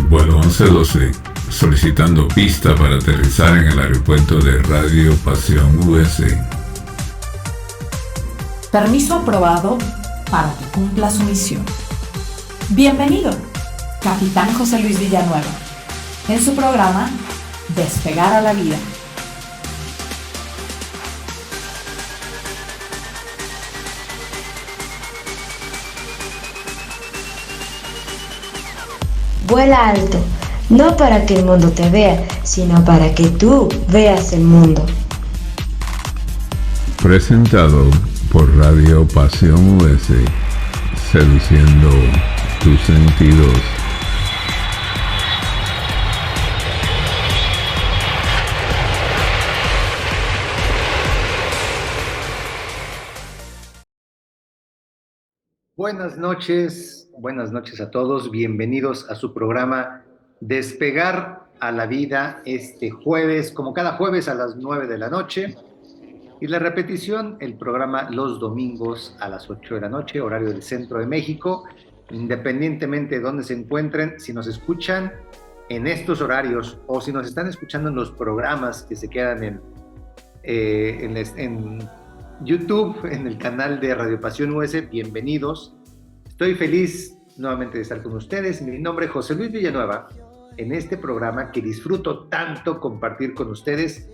vuelo 1112, solicitando pista para aterrizar en el aeropuerto de Radio Pasión USA. Permiso aprobado para que cumpla su misión. Bienvenido, Capitán José Luis Villanueva, en su programa Despegar a la Vida. Vuela alto, no para que el mundo te vea, sino para que tú veas el mundo. Presentado por Radio Pasión US, seduciendo tus sentidos. Buenas noches a todos, bienvenidos a su programa Despegar a la Vida este jueves, como cada jueves a las 9 de la noche, y la repetición, el programa los domingos a las 8 de la noche, horario del centro de México, independientemente de dónde se encuentren. Si nos escuchan en estos horarios o si nos están escuchando en los programas que se quedan en YouTube, en el canal de Radio Pasión US, bienvenidos. Estoy feliz nuevamente de estar con ustedes. Mi nombre es José Luis Villanueva, en este programa que disfruto tanto compartir con ustedes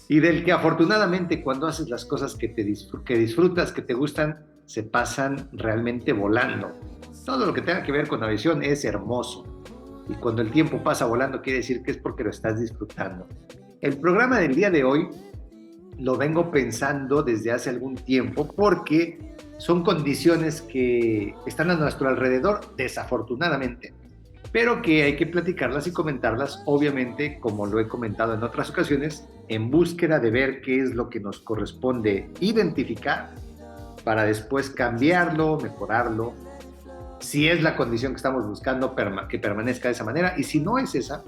y del que afortunadamente cuando haces las cosas que disfrutas, que te gustan, se pasan realmente volando. Todo lo que tenga que ver con la visión es hermoso, y cuando el tiempo pasa volando quiere decir que es porque lo estás disfrutando. El programa del día de hoy lo vengo pensando desde hace algún tiempo porque son condiciones que están a nuestro alrededor, desafortunadamente, pero que hay que platicarlas y comentarlas, obviamente, como lo he comentado en otras ocasiones, en búsqueda de ver qué es lo que nos corresponde identificar para después cambiarlo, mejorarlo, si es la condición que estamos buscando que permanezca de esa manera, y si no es esa,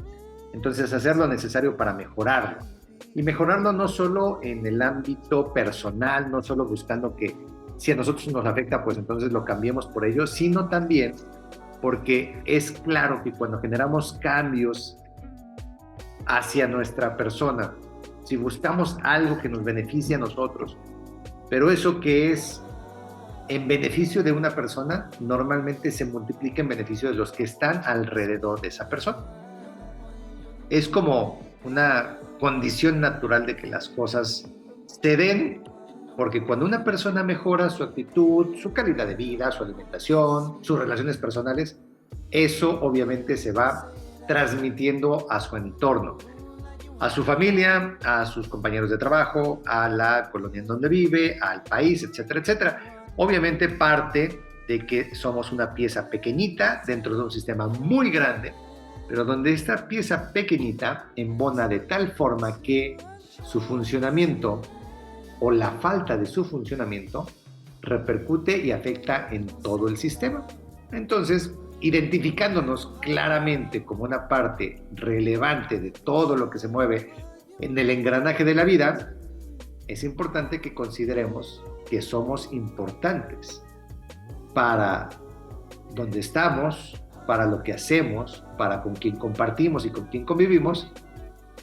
entonces hacer lo necesario para mejorarlo. Y mejorarlo no solo en el ámbito personal, no solo buscando que si a nosotros nos afecta, pues entonces lo cambiemos por ello, sino también porque es claro que cuando generamos cambios hacia nuestra persona, si buscamos algo que nos beneficie a nosotros, pero eso que es en beneficio de una persona, normalmente se multiplica en beneficio de los que están alrededor de esa persona. Es como una condición natural de que las cosas se den, porque cuando una persona mejora su actitud, su calidad de vida, su alimentación, sus relaciones personales, eso obviamente se va transmitiendo a su entorno, a su familia, a sus compañeros de trabajo, a la colonia en donde vive, al país, etcétera, etcétera. Obviamente parte de que somos una pieza pequeñita dentro de un sistema muy grande, pero donde esta pieza pequeñita embona de tal forma que su funcionamiento o la falta de su funcionamiento repercute y afecta en todo el sistema. Entonces, identificándonos claramente como una parte relevante de todo lo que se mueve en el engranaje de la vida, es importante que consideremos que somos importantes para donde estamos, para lo que hacemos, para con quién compartimos y con quién convivimos,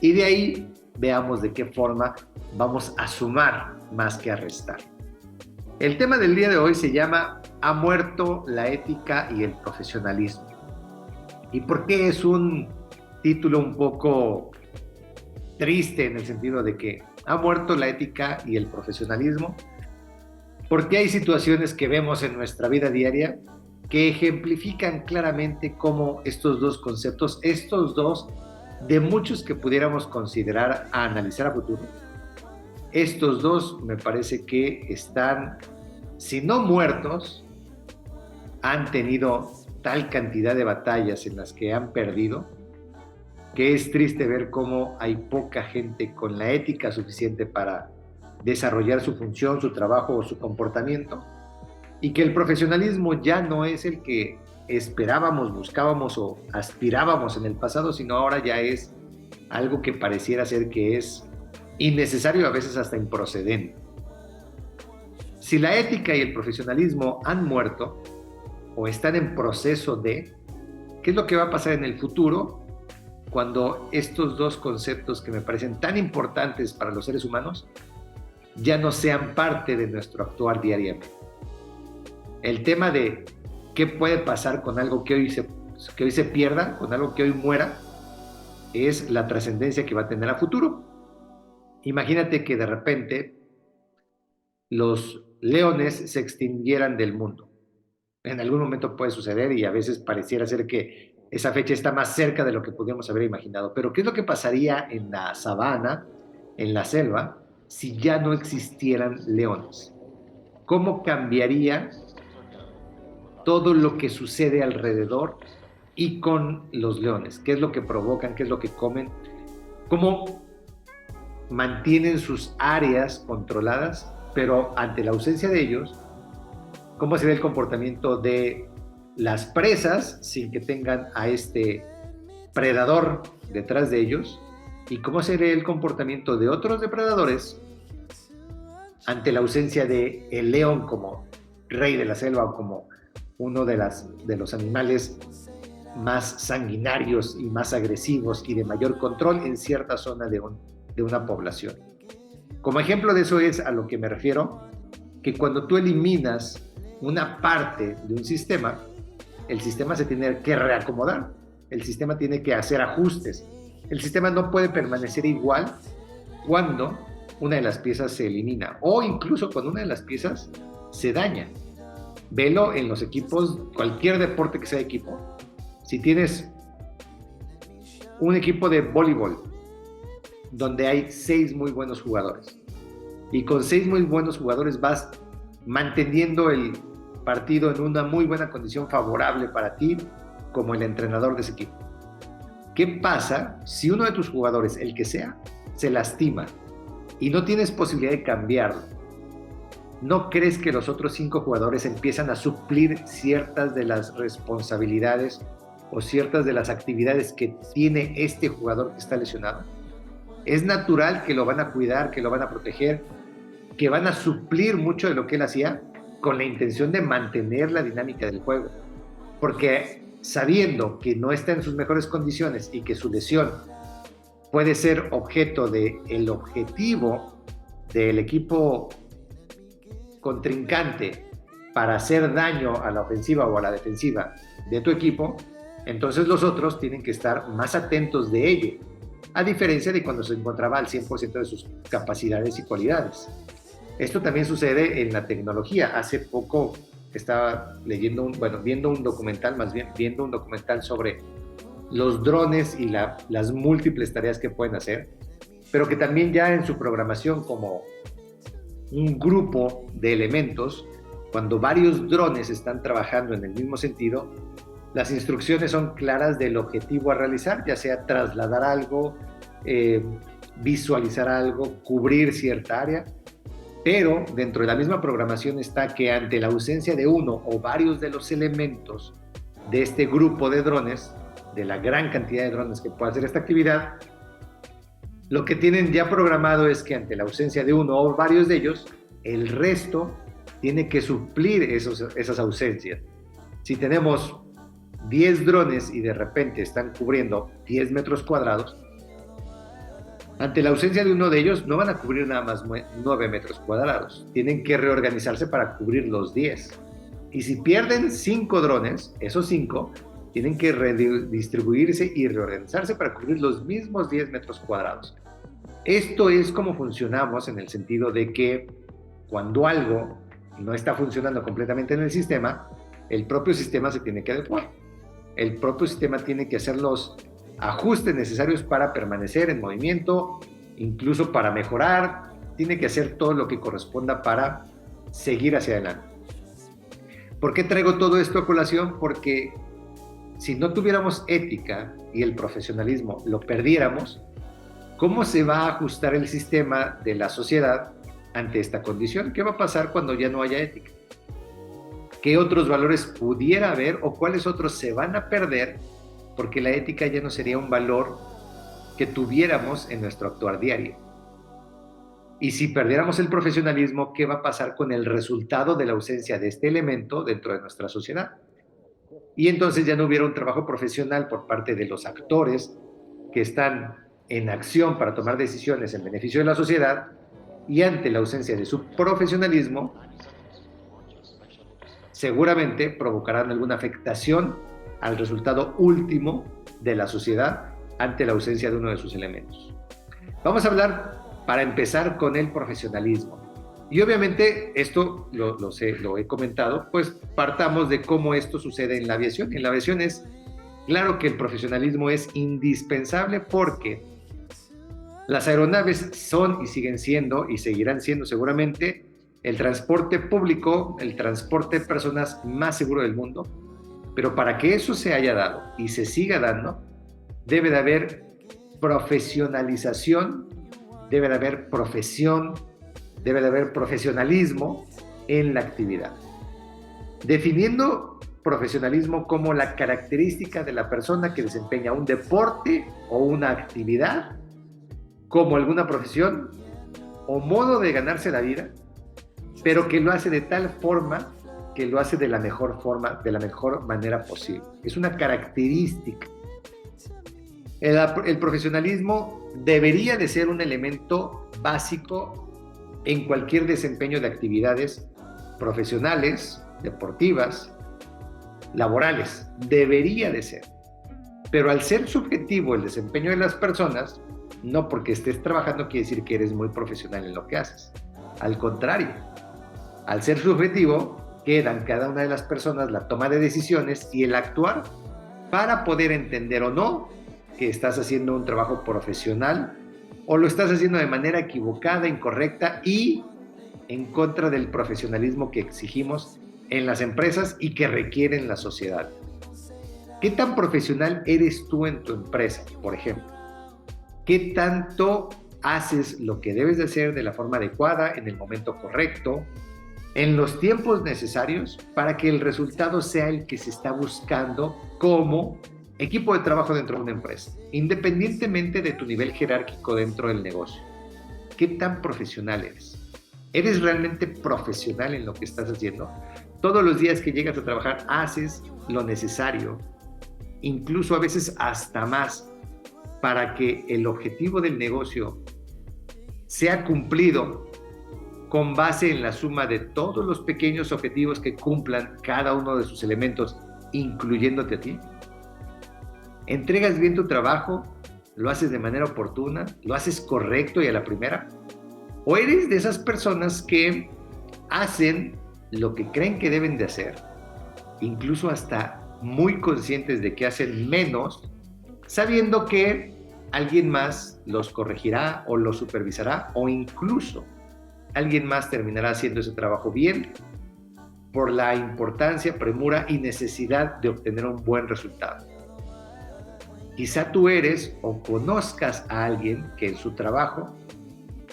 y de ahí veamos de qué forma vamos a sumar más que a restar. El tema del día de hoy se llama ¿Ha muerto la ética y el profesionalismo? ¿Y por qué es un título un poco triste en el sentido de que ha muerto la ética y el profesionalismo? Porque hay situaciones que vemos en nuestra vida diaria que ejemplifican claramente cómo estos dos conceptos, estos dos de muchos que pudiéramos considerar a analizar a futuro, estos dos me parece que están, si no muertos, han tenido tal cantidad de batallas en las que han perdido, que es triste ver cómo hay poca gente con la ética suficiente para desarrollar su función, su trabajo o su comportamiento, y que el profesionalismo ya no es el que esperábamos, buscábamos o aspirábamos en el pasado, sino ahora ya es algo que pareciera ser que es innecesario, a veces hasta improcedente. Si la ética y el profesionalismo han muerto o están en proceso de, ¿Qué es lo que va a pasar en el futuro cuando estos dos conceptos que me parecen tan importantes para los seres humanos ya no sean parte de nuestro actuar diariamente? El tema de qué puede pasar con algo que hoy se pierda, con algo que hoy muera, es la trascendencia que va a tener a futuro. Imagínate que de repente los leones se extinguieran del mundo. En algún momento puede suceder y a veces pareciera ser que esa fecha está más cerca de lo que podríamos haber imaginado. Pero ¿qué es lo que pasaría en la sabana, en la selva, si ya no existieran leones? ¿Cómo cambiaría todo lo que sucede alrededor y con los leones? ¿Qué es lo que provocan? ¿Qué es lo que comen? ¿Cómo mantienen sus áreas controladas? Pero ante la ausencia de ellos, ¿cómo sería el comportamiento de las presas sin que tengan a este predador detrás de ellos? ¿Y cómo sería el comportamiento de otros depredadores ante la ausencia de el león como rey de la selva o como uno de los animales más sanguinarios y más agresivos y de mayor control en cierta zona de una población? Como ejemplo de eso es a lo que me refiero, que cuando tú eliminas una parte de un sistema, el sistema se tiene que reacomodar, el sistema tiene que hacer ajustes. El sistema no puede permanecer igual cuando una de las piezas se elimina o incluso cuando una de las piezas se daña. Velo en los equipos, cualquier deporte que sea equipo. Si tienes un equipo de voleibol donde hay 6 muy buenos jugadores y con 6 muy buenos jugadores vas manteniendo el partido en una muy buena condición favorable para ti como el entrenador de ese equipo. ¿Qué pasa si uno de tus jugadores, el que sea, se lastima y no tienes posibilidad de cambiarlo? ¿No crees que los otros 5 jugadores empiezan a suplir ciertas de las responsabilidades o ciertas de las actividades que tiene este jugador que está lesionado? Es natural que lo van a cuidar, que lo van a proteger, que van a suplir mucho de lo que él hacía con la intención de mantener la dinámica del juego. Porque sabiendo que no está en sus mejores condiciones y que su lesión puede ser objeto del objetivo del equipo contrincante para hacer daño a la ofensiva o a la defensiva de tu equipo, entonces los otros tienen que estar más atentos de ello, a diferencia de cuando se encontraba al 100% de sus capacidades y cualidades. Esto también sucede en la tecnología. Hace poco estaba viendo un documental sobre los drones y las múltiples tareas que pueden hacer, pero que también ya en su programación como un grupo de elementos, cuando varios drones están trabajando en el mismo sentido, las instrucciones son claras del objetivo a realizar, ya sea trasladar algo, visualizar algo, cubrir cierta área, pero dentro de la misma programación está que ante la ausencia de uno o varios de los elementos de este grupo de drones, de la gran cantidad de drones que puede hacer esta actividad, lo que tienen ya programado es que ante la ausencia de uno o varios de ellos, el resto tiene que suplir esas ausencias. Si tenemos 10 drones y de repente están cubriendo 10 metros cuadrados, ante la ausencia de uno de ellos no van a cubrir nada más 9 metros cuadrados. Tienen que reorganizarse para cubrir los 10. Y si pierden 5 drones, esos 5 tienen que redistribuirse y reorganizarse para cubrir los mismos 10 metros cuadrados. Esto es como funcionamos en el sentido de que cuando algo no está funcionando completamente en el sistema, el propio sistema se tiene que adecuar. El propio sistema tiene que hacer los ajustes necesarios para permanecer en movimiento, incluso para mejorar, tiene que hacer todo lo que corresponda para seguir hacia adelante. ¿Por qué traigo todo esto a colación? Porque si no tuviéramos ética y el profesionalismo lo perdiéramos, ¿cómo se va a ajustar el sistema de la sociedad ante esta condición? ¿Qué va a pasar cuando ya no haya ética? ¿Qué otros valores pudiera haber o cuáles otros se van a perder? Porque la ética ya no sería un valor que tuviéramos en nuestro actuar diario. Y si perdiéramos el profesionalismo, ¿qué va a pasar con el resultado de la ausencia de este elemento dentro de nuestra sociedad? y entonces ya no hubiera un trabajo profesional por parte de los actores que están en acción para tomar decisiones en beneficio de la sociedad, y ante la ausencia de su profesionalismo, seguramente provocarán alguna afectación al resultado último de la sociedad ante la ausencia de uno de sus elementos. Vamos a hablar, para empezar, con el profesionalismo. Y obviamente esto lo he comentado, pues partamos de cómo esto sucede en la aviación. En la aviación es claro que el profesionalismo es indispensable, porque las aeronaves son y siguen siendo y seguirán siendo seguramente el transporte público, el transporte de personas más seguro del mundo. Pero para que eso se haya dado y se siga dando, debe de haber profesionalización, debe de haber profesión, debe de haber profesionalismo en la actividad. Definiendo profesionalismo como la característica de la persona que desempeña un deporte o una actividad como alguna profesión o modo de ganarse la vida, pero que lo hace de tal forma que lo hace de la mejor forma, de la mejor manera posible. Es una característica. El profesionalismo debería de ser un elemento básico en cualquier desempeño de actividades profesionales, deportivas, laborales. Debería de ser. Pero al ser subjetivo el desempeño de las personas, no porque estés trabajando quiere decir que eres muy profesional en lo que haces. Al contrario, al ser subjetivo, queda en cada una de las personas la toma de decisiones y el actuar para poder entender o no que estás haciendo un trabajo profesional o lo estás haciendo de manera equivocada, incorrecta y en contra del profesionalismo que exigimos en las empresas y que requieren la sociedad. ¿Qué tan profesional eres tú en tu empresa, por ejemplo? ¿Qué tanto haces lo que debes de hacer de la forma adecuada, en el momento correcto, en los tiempos necesarios para que el resultado sea el que se está buscando como equipo de trabajo dentro de una empresa, independientemente de tu nivel jerárquico dentro del negocio? ¿Qué tan profesional eres? ¿Eres realmente profesional en lo que estás haciendo? Todos los días que llegas a trabajar haces lo necesario, incluso a veces hasta más, para que el objetivo del negocio sea cumplido con base en la suma de todos los pequeños objetivos que cumplan cada uno de sus elementos, incluyéndote a ti. ¿Entregas bien tu trabajo? ¿Lo haces de manera oportuna? ¿Lo haces correcto y a la primera? ¿O eres de esas personas que hacen lo que creen que deben de hacer, incluso hasta muy conscientes de que hacen menos, sabiendo que alguien más los corregirá o los supervisará, o incluso alguien más terminará haciendo ese trabajo bien por la importancia, premura y necesidad de obtener un buen resultado? Quizá tú eres o conozcas a alguien que en su trabajo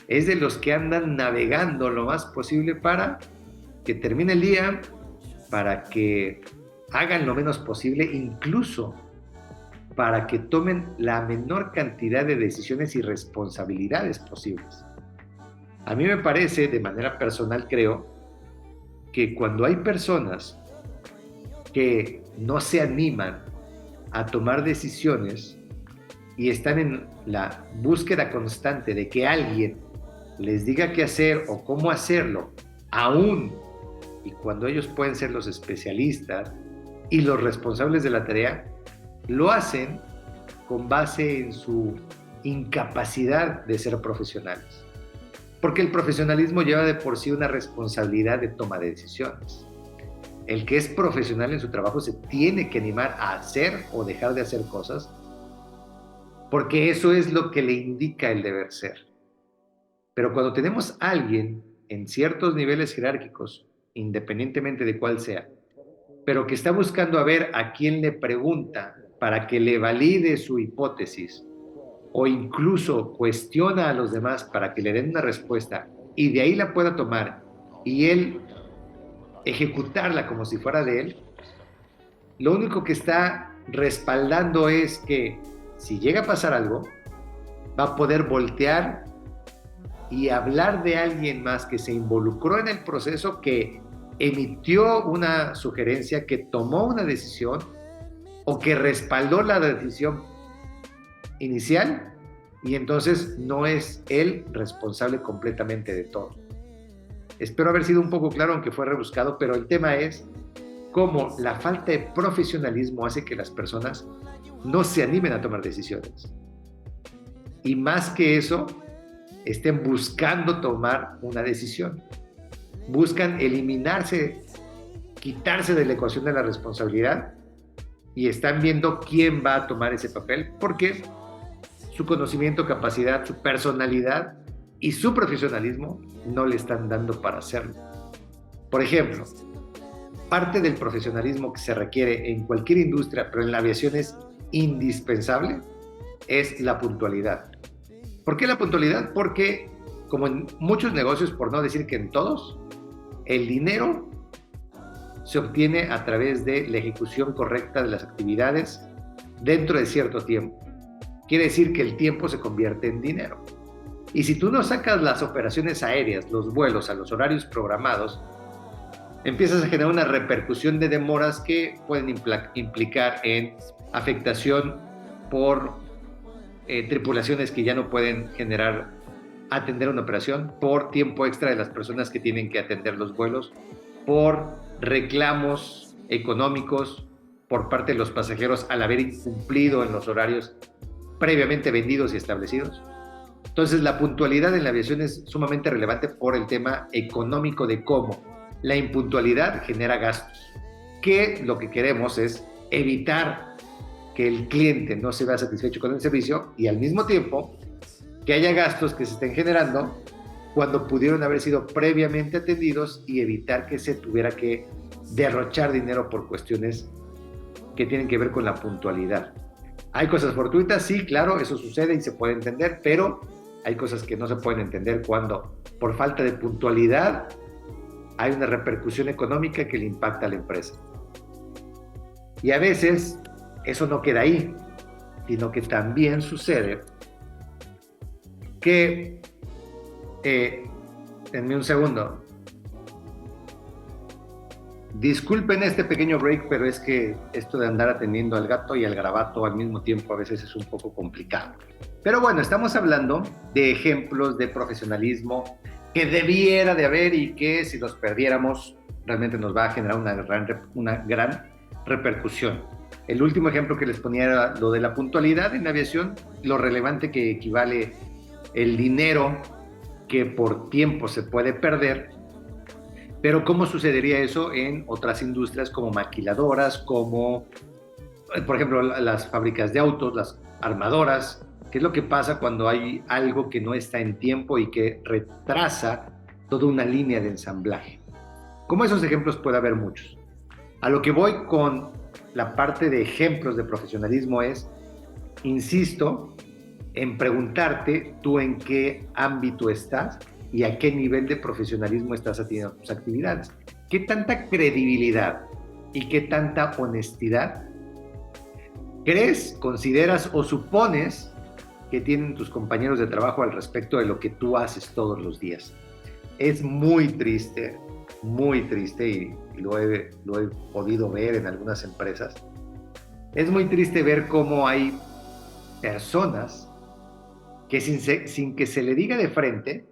es de los que andan navegando lo más posible para que termine el día, para que hagan lo menos posible, incluso para que tomen la menor cantidad de decisiones y responsabilidades posibles. A mí me parece, de manera personal creo, que cuando hay personas que no se animan a tomar decisiones y están en la búsqueda constante de que alguien les diga qué hacer o cómo hacerlo, aún y cuando ellos pueden ser los especialistas y los responsables de la tarea, lo hacen con base en su incapacidad de ser profesionales. Porque el profesionalismo lleva de por sí una responsabilidad de toma de decisiones. El que es profesional en su trabajo se tiene que animar a hacer o dejar de hacer cosas, porque eso es lo que le indica el deber ser. Pero cuando tenemos a alguien en ciertos niveles jerárquicos, independientemente de cuál sea, pero que está buscando a ver a quién le pregunta para que le valide su hipótesis, o incluso cuestiona a los demás para que le den una respuesta y de ahí la pueda tomar y él ejecutarla como si fuera de él, lo único que está respaldando es que si llega a pasar algo, va a poder voltear y hablar de alguien más que se involucró en el proceso, que emitió una sugerencia, que tomó una decisión o que respaldó la decisión inicial, y entonces no es él responsable completamente de todo. Espero haber sido un poco claro, aunque fue rebuscado, pero el tema es cómo la falta de profesionalismo hace que las personas no se animen a tomar decisiones. Y más que eso, estén buscando tomar una decisión. Buscan eliminarse, quitarse de la ecuación de la responsabilidad, y están viendo quién va a tomar ese papel, porque su conocimiento, capacidad, su personalidad y su profesionalismo no le están dando para hacerlo. Por ejemplo, parte del profesionalismo que se requiere en cualquier industria, pero en la aviación es indispensable, es la puntualidad. ¿Por qué la puntualidad? Porque, como en muchos negocios, por no decir que en todos, el dinero se obtiene a través de la ejecución correcta de las actividades dentro de cierto tiempo. Quiere decir que el tiempo se convierte en dinero. Y si tú no sacas las operaciones aéreas, los vuelos a los horarios programados, empiezas a generar una repercusión de demoras que pueden implicar en afectación por tripulaciones que ya no pueden atender una operación, por tiempo extra de las personas que tienen que atender los vuelos, por reclamos económicos por parte de los pasajeros al haber incumplido en los horarios previamente vendidos y establecidos. Entonces, la puntualidad en la aviación es sumamente relevante por el tema económico de cómo la impuntualidad genera gastos, que lo que queremos es evitar que el cliente no se vea satisfecho con el servicio, y al mismo tiempo que haya gastos que se estén generando cuando pudieron haber sido previamente atendidos, y evitar que se tuviera que derrochar dinero por cuestiones que tienen que ver con la puntualidad. ¿Hay cosas fortuitas? Sí, claro, eso sucede y se puede entender, pero hay cosas que no se pueden entender cuando, por falta de puntualidad, hay una repercusión económica que le impacta a la empresa. Y a veces eso no queda ahí, sino que también sucede que, denme un segundo, disculpen este pequeño break, pero es que esto de andar atendiendo al gato y al garabato al mismo tiempo a veces es un poco complicado. Pero bueno, estamos hablando de ejemplos de profesionalismo que debiera de haber, y que si los perdiéramos realmente nos va a generar una gran repercusión. El último ejemplo que les ponía era lo de la puntualidad en la aviación, lo relevante que equivale el dinero que por tiempo se puede perder. Pero ¿cómo sucedería eso en otras industrias como maquiladoras, como por ejemplo las fábricas de autos, las armadoras? ¿Qué es lo que pasa cuando hay algo que no está en tiempo y que retrasa toda una línea de ensamblaje? Como esos ejemplos puede haber muchos. A lo que voy con la parte de ejemplos de profesionalismo es, insisto, en preguntarte tú en qué ámbito estás y a qué nivel de profesionalismo estás haciendo tus actividades. ¿Qué tanta credibilidad y qué tanta honestidad crees, consideras o supones que tienen tus compañeros de trabajo al respecto de lo que tú haces todos los días? Es muy triste, y lo he podido ver en algunas empresas. Es muy triste ver cómo hay personas que sin que se le diga de frente,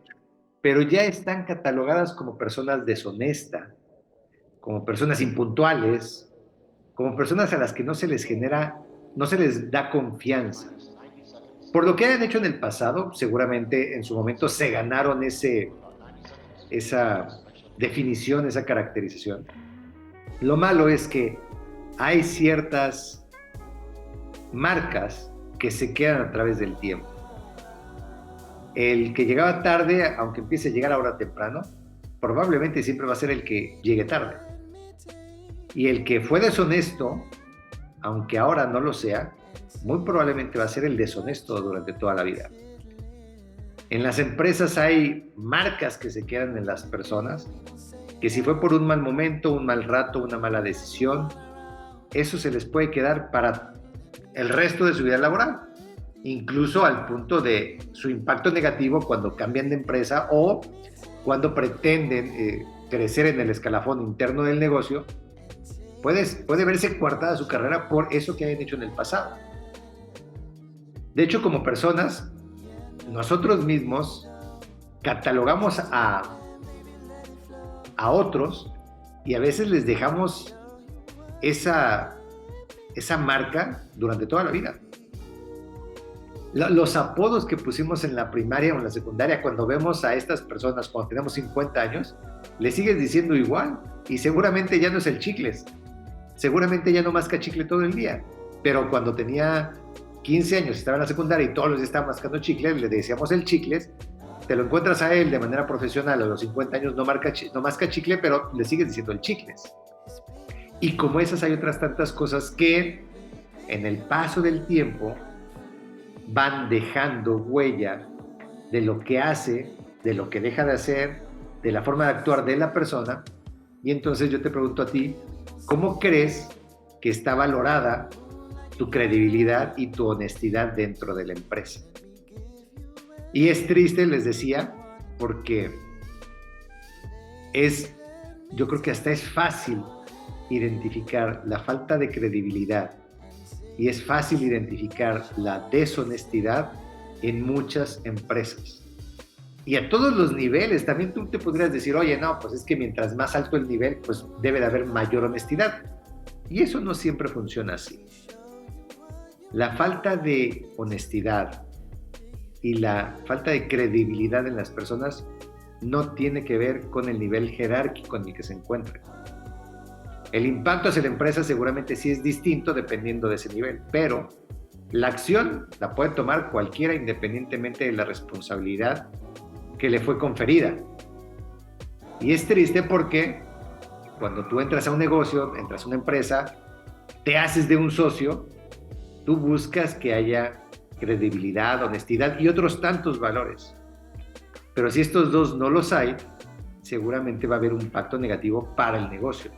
pero ya están catalogadas como personas deshonestas, como personas impuntuales, como personas a las que no se les da confianza. Por lo que hayan hecho en el pasado, seguramente en su momento se ganaron esa definición, esa caracterización. Lo malo es que hay ciertas marcas que se quedan a través del tiempo. El que llegaba tarde, aunque empiece a llegar ahora temprano, probablemente siempre va a ser el que llegue tarde. Y el que fue deshonesto, aunque ahora no lo sea, muy probablemente va a ser el deshonesto durante toda la vida. En las empresas hay marcas que se quedan en las personas, que si fue por un mal momento, un mal rato, una mala decisión, eso se les puede quedar para el resto de su vida laboral, incluso al punto de su impacto negativo cuando cambian de empresa o cuando pretenden crecer en el escalafón interno del negocio, puede verse coartada su carrera por eso que hayan hecho en el pasado. De hecho, como personas, nosotros mismos catalogamos a otros y a veces les dejamos esa marca durante toda la vida. Los apodos que pusimos en la primaria o en la secundaria, cuando vemos a estas personas cuando tenemos 50 años, le sigues diciendo igual y seguramente ya no es el Chicles, seguramente ya no masca chicle todo el día, pero cuando tenía 15 años, estaba en la secundaria y todos los días estaba mascando chicles, le decíamos el Chicles. Te lo encuentras a él de manera profesional a los 50 años, no masca chicle, pero le sigues diciendo el Chicles. Y como esas hay otras tantas cosas que en el paso del tiempo van dejando huella de lo que hace, de lo que deja de hacer, de la forma de actuar de la persona. Y entonces yo te pregunto a ti, ¿cómo crees que está valorada tu credibilidad y tu honestidad dentro de la empresa? Y es triste, les decía, porque yo creo que hasta es fácil identificar la falta de credibilidad y es fácil identificar la deshonestidad en muchas empresas. Y a todos los niveles, también tú te podrías decir, oye, no, pues es que mientras más alto el nivel, pues debe de haber mayor honestidad. Y eso no siempre funciona así. La falta de honestidad y la falta de credibilidad en las personas no tiene que ver con el nivel jerárquico en el que se encuentran. El impacto hacia la empresa seguramente sí es distinto dependiendo de ese nivel, pero la acción la puede tomar cualquiera independientemente de la responsabilidad que le fue conferida. Y es triste porque cuando tú entras a un negocio, entras a una empresa, te haces de un socio, tú buscas que haya credibilidad, honestidad y otros tantos valores. Pero si estos dos no los hay, seguramente va a haber un impacto negativo para el negocio.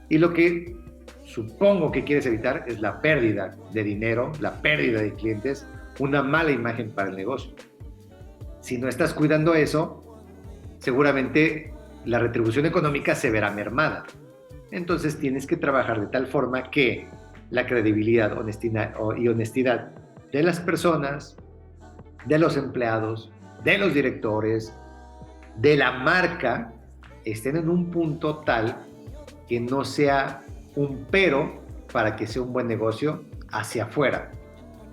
Y lo que supongo que quieres evitar es la pérdida de dinero, la pérdida de clientes, una mala imagen para el negocio. Si no estás cuidando eso, seguramente la retribución económica se verá mermada. Entonces tienes que trabajar de tal forma que la credibilidad y honestidad de las personas, de los empleados, de los directores, de la marca, estén en un punto tal que no sea un pero para que sea un buen negocio hacia afuera,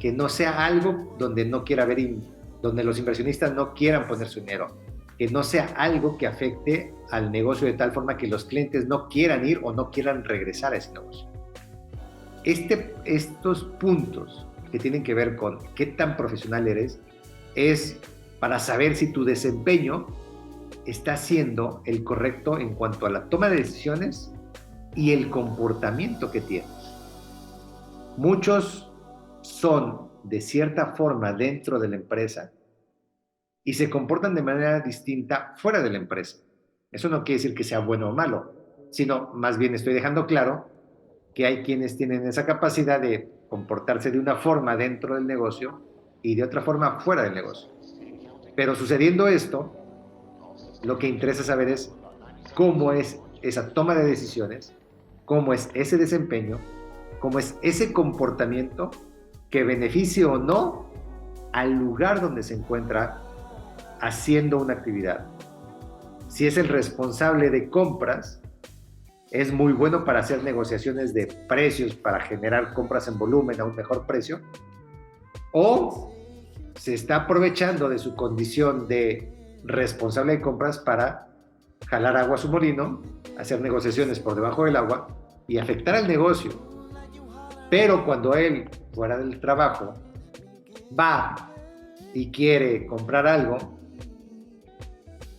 que no sea algo donde no quiera haber, donde los inversionistas no quieran poner su dinero, que no sea algo que afecte al negocio de tal forma que los clientes no quieran ir o no quieran regresar a ese negocio. Estos puntos que tienen que ver con qué tan profesional eres es para saber si tu desempeño está siendo el correcto en cuanto a la toma de decisiones y el comportamiento que tienes. Muchos son de cierta forma dentro de la empresa y se comportan de manera distinta fuera de la empresa. Eso no quiere decir que sea bueno o malo, sino más bien estoy dejando claro que hay quienes tienen esa capacidad de comportarse de una forma dentro del negocio y de otra forma fuera del negocio. Pero sucediendo esto, lo que interesa saber es cómo es esa toma de decisiones, cómo es ese desempeño, cómo es ese comportamiento que beneficie o no al lugar donde se encuentra haciendo una actividad. Si es el responsable de compras, es muy bueno para hacer negociaciones de precios, para generar compras en volumen a un mejor precio, o se está aprovechando de su condición de responsable de compras para jalar agua a su molino, hacer negociaciones por debajo del agua y afectar al negocio. Pero cuando él, fuera del trabajo, va y quiere comprar algo,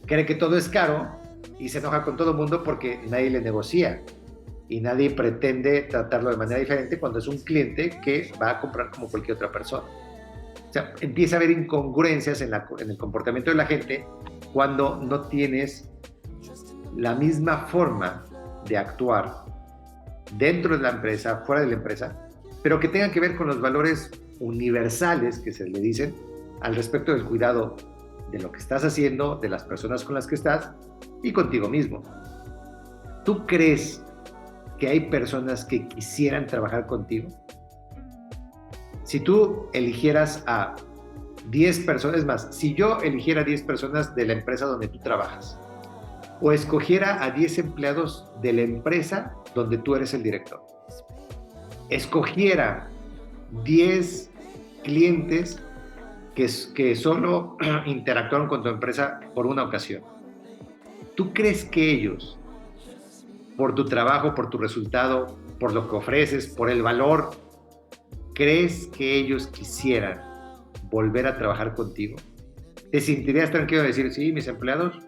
cree que todo es caro y se enoja con todo el mundo porque nadie le negocia y nadie pretende tratarlo de manera diferente cuando es un cliente que va a comprar como cualquier otra persona. O sea, empieza a haber incongruencias en el comportamiento de la gente cuando no tienes la misma forma de actuar dentro de la empresa, fuera de la empresa, pero que tengan que ver con los valores universales que se le dicen al respecto del cuidado de lo que estás haciendo, de las personas con las que estás y contigo mismo. ¿Tú crees que hay personas que quisieran trabajar contigo? Si tú eligieras a 10 personas, es más, si yo eligiera 10 personas de la empresa donde tú trabajas, o escogiera a 10 empleados de la empresa donde tú eres el director, escogiera 10 clientes que solo interactuaron con tu empresa por una ocasión, ¿tú crees que ellos, por tu trabajo, por tu resultado, por lo que ofreces, por el valor, crees que ellos quisieran volver a trabajar contigo? ¿Te sentirías tranquilo de decir, sí, mis empleados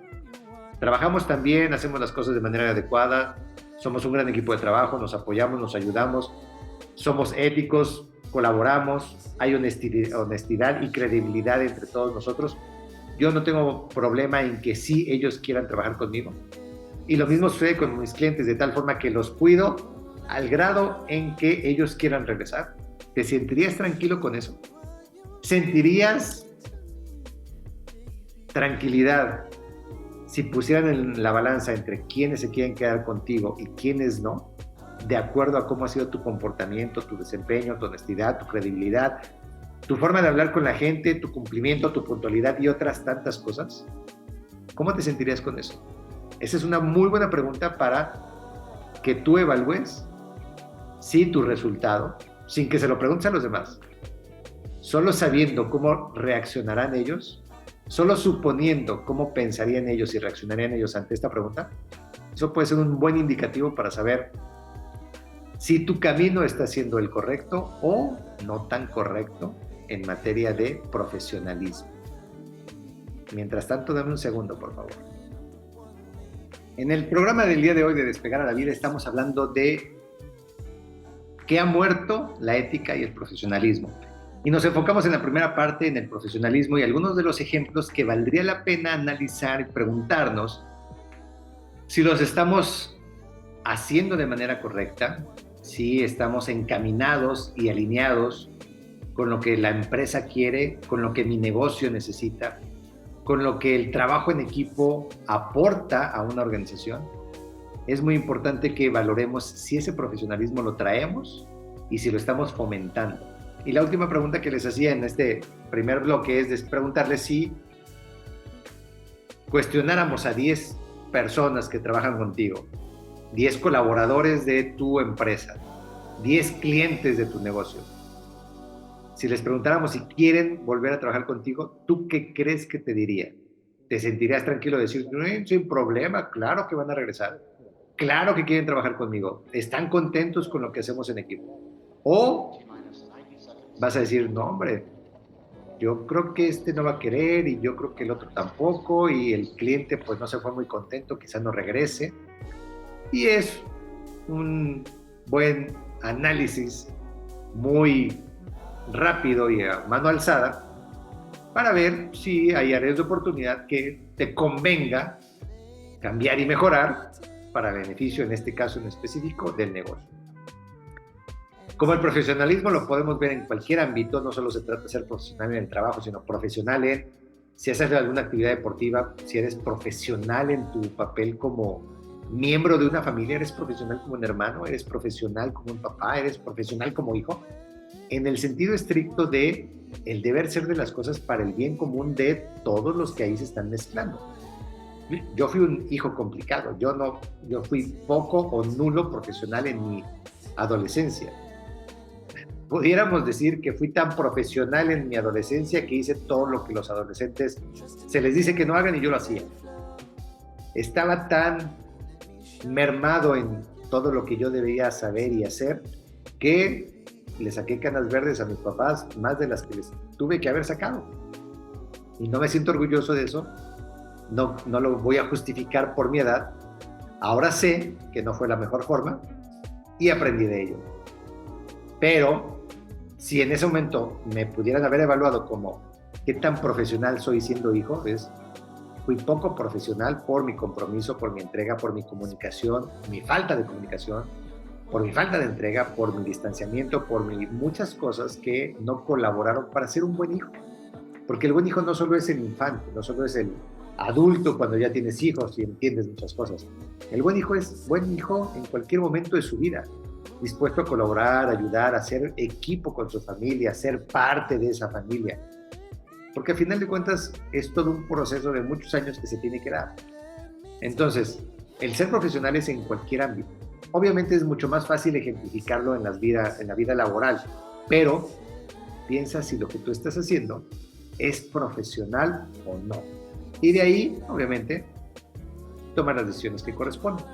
trabajamos tan bien, hacemos las cosas de manera adecuada, somos un gran equipo de trabajo, nos apoyamos, nos ayudamos, somos éticos, colaboramos, hay honestidad y credibilidad entre todos nosotros? Yo no tengo problema en que sí ellos quieran trabajar conmigo. Y lo mismo sucede con mis clientes, de tal forma que los cuido al grado en que ellos quieran regresar. ¿Te sentirías tranquilo con eso? ¿Sentirías tranquilidad si pusieran en la balanza entre quienes se quieren quedar contigo y quienes no, de acuerdo a cómo ha sido tu comportamiento, tu desempeño, tu honestidad, tu credibilidad, tu forma de hablar con la gente, tu cumplimiento, tu puntualidad y otras tantas cosas? ¿Cómo te sentirías con eso? Esa es una muy buena pregunta para que tú evalúes si tu resultado, sin que se lo preguntes a los demás, solo sabiendo cómo reaccionarán ellos, solo suponiendo cómo pensarían ellos y reaccionarían ellos ante esta pregunta, eso puede ser un buen indicativo para saber si tu camino está siendo el correcto o no tan correcto en materia de profesionalismo. Mientras tanto, dame un segundo, por favor. En el programa del día de hoy de Despegar a la Vida estamos hablando de qué ha muerto la ética y el profesionalismo. Y nos enfocamos en la primera parte, en el profesionalismo y algunos de los ejemplos que valdría la pena analizar y preguntarnos si los estamos haciendo de manera correcta, si estamos encaminados y alineados con lo que la empresa quiere, con lo que mi negocio necesita, con lo que el trabajo en equipo aporta a una organización. Es muy importante que valoremos si ese profesionalismo lo traemos y si lo estamos fomentando. Y la última pregunta que les hacía en este primer bloque es preguntarles si cuestionáramos a 10 personas que trabajan contigo, 10 colaboradores de tu empresa, 10 clientes de tu negocio. Si les preguntáramos si quieren volver a trabajar contigo, ¿tú qué crees que te dirían? ¿Te sentirías tranquilo de decir, sin problema, claro que van a regresar, claro que quieren trabajar conmigo, están contentos con lo que hacemos en equipo? ¿O vas a decir, no hombre, yo creo que este no va a querer y yo creo que el otro tampoco y el cliente pues no se fue muy contento, quizás no regrese? Y es un buen análisis muy rápido y a mano alzada para ver si hay áreas de oportunidad que te convenga cambiar y mejorar para beneficio, en este caso en específico, del negocio. Como el profesionalismo lo podemos ver en cualquier ámbito, no solo se trata de ser profesional en el trabajo, sino profesional en si haces alguna actividad deportiva, si eres profesional en tu papel como miembro de una familia, eres profesional como un hermano, eres profesional como un papá, eres profesional como hijo, en el sentido estricto de el deber ser de las cosas para el bien común de todos los que ahí se están mezclando. Yo fui un hijo complicado, yo fui poco o nulo profesional en mi adolescencia. Pudiéramos decir que fui tan profesional en mi adolescencia que hice todo lo que los adolescentes se les dice que no hagan y yo lo hacía. Estaba tan mermado en todo lo que yo debía saber y hacer que le saqué canas verdes a mis papás, más de las que les tuve que haber sacado. Y no me siento orgulloso de eso, no lo voy a justificar por mi edad. Ahora sé que no fue la mejor forma y aprendí de ello. Pero si en ese momento me pudieran haber evaluado como qué tan profesional soy siendo hijo, fui poco profesional por mi compromiso, por mi entrega, por mi comunicación, mi falta de comunicación, por mi falta de entrega, por mi distanciamiento, por muchas cosas que no colaboraron para ser un buen hijo. Porque el buen hijo no solo es el infante, no solo es el adulto cuando ya tienes hijos y entiendes muchas cosas. El buen hijo es buen hijo en cualquier momento de su vida, dispuesto a colaborar, ayudar, a hacer equipo con su familia, ser parte de esa familia. Porque al final de cuentas es todo un proceso de muchos años que se tiene que dar. Entonces, el ser profesional es en cualquier ámbito. Obviamente es mucho más fácil ejemplificarlo en la vida laboral, pero piensa si lo que tú estás haciendo es profesional o no. Y de ahí, obviamente, tomar las decisiones que corresponden.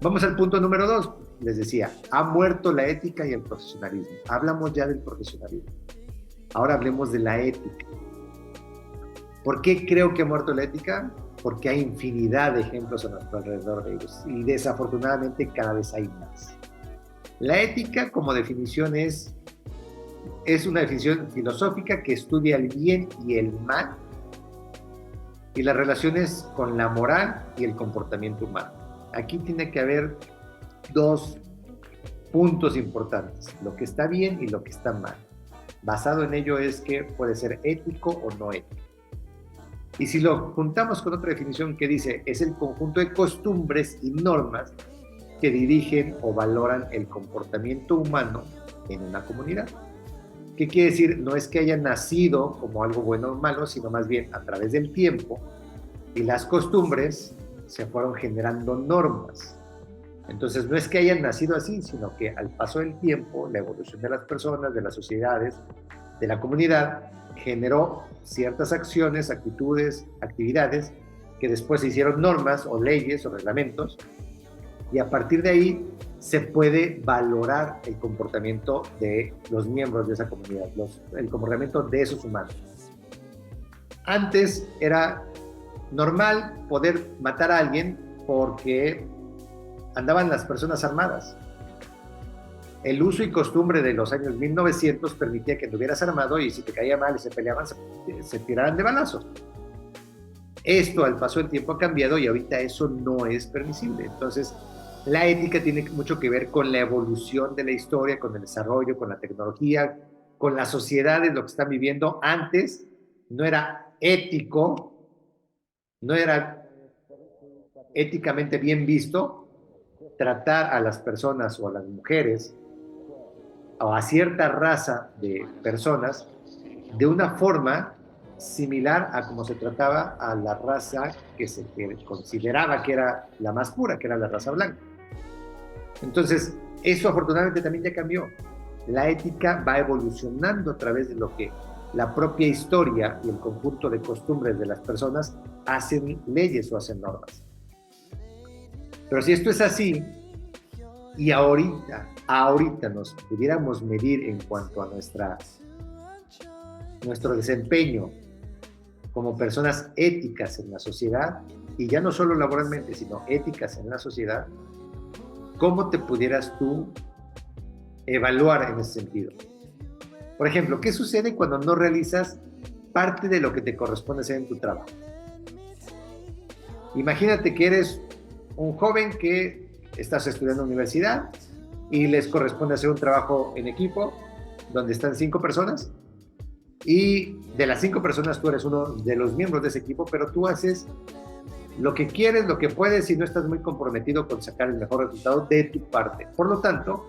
Vamos al punto número 2. Les decía, ha muerto la ética y el profesionalismo. Hablamos ya del profesionalismo. Ahora hablemos de la ética. ¿Por qué creo que ha muerto la ética? Porque hay infinidad de ejemplos a nuestro alrededor de ellos y desafortunadamente cada vez hay más. La ética, como definición, es una definición filosófica que estudia el bien y el mal y las relaciones con la moral y el comportamiento humano. Aquí tiene que haber dos puntos importantes, lo que está bien y lo que está mal. Basado en ello es que puede ser ético o no ético. Y si lo juntamos con otra definición que dice, es el conjunto de costumbres y normas que dirigen o valoran el comportamiento humano en una comunidad. ¿Qué quiere decir? No es que haya nacido como algo bueno o malo, sino más bien a través del tiempo y las costumbres se fueron generando normas. Entonces no es que hayan nacido así, sino que al paso del tiempo, la evolución de las personas, de las sociedades, de la comunidad, generó ciertas acciones, actitudes, actividades que después se hicieron normas o leyes o reglamentos y a partir de ahí se puede valorar el comportamiento de los miembros de esa comunidad, el comportamiento de esos humanos. Antes era normal poder matar a alguien porque andaban las personas armadas. El uso y costumbre de los años 1900 permitía que anduvieras armado y si te caía mal y se peleaban, se tiraran de balazos. Esto al paso del tiempo ha cambiado y ahorita eso no es permisible. Entonces, la ética tiene mucho que ver con la evolución de la historia, con el desarrollo, con la tecnología, con las sociedades, lo que están viviendo. Antes no era ético, no era éticamente bien visto tratar a las personas o a las mujeres o a cierta raza de personas de una forma similar a como se trataba a la raza que se consideraba que era la más pura, que era la raza blanca. Entonces, eso afortunadamente también ya cambió. La ética va evolucionando a través de lo que la propia historia y el conjunto de costumbres de las personas hacen leyes o hacen normas. Pero si esto es así, y ahorita nos pudiéramos medir en cuanto a nuestro desempeño como personas éticas en la sociedad, y ya no solo laboralmente, sino éticas en la sociedad, ¿cómo te pudieras tú evaluar en ese sentido? Por ejemplo, ¿qué sucede cuando no realizas parte de lo que te corresponde hacer en tu trabajo? Imagínate que eres un joven que estás estudiando en la universidad y les corresponde hacer un trabajo en equipo donde están 5 personas y de las 5 personas tú eres uno de los miembros de ese equipo, pero tú haces lo que quieres, lo que puedes y no estás muy comprometido con sacar el mejor resultado de tu parte. Por lo tanto,